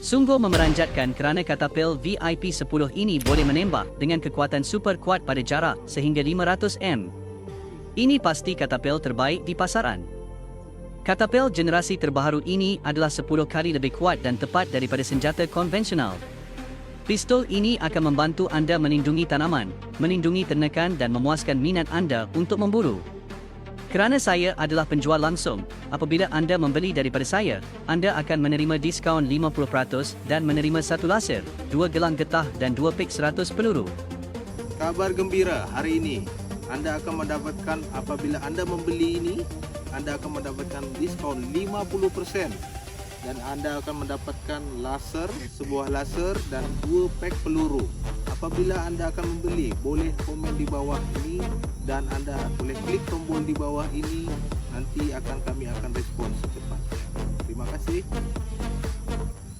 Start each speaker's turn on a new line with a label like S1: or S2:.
S1: Sungguh memeranjatkan kerana katapel VIP 10 ini boleh menembak dengan kekuatan super kuat pada jarak sehingga 500 m. Ini pasti katapel terbaik di pasaran. Katapel generasi terbaru ini adalah 10 kali lebih kuat dan tepat daripada senjata konvensional. Pistol ini akan membantu anda melindungi tanaman, melindungi ternakan dan memuaskan minat anda untuk memburu. Kerana saya adalah penjual langsung, apabila anda membeli daripada saya, anda akan menerima diskaun 50% dan menerima satu laser, 2 gelang getah dan 2 pik 100 peluru.
S2: Kabar gembira hari ini, anda akan mendapatkan apabila anda membeli ini, anda akan mendapatkan diskaun 50% dan anda akan mendapatkan laser, sebuah laser dan 2 pak peluru. Apabila anda akan membeli, boleh komen di bawah ini dan anda boleh klik tombol di bawah ini, nanti kami akan respon secepatnya. Terima kasih.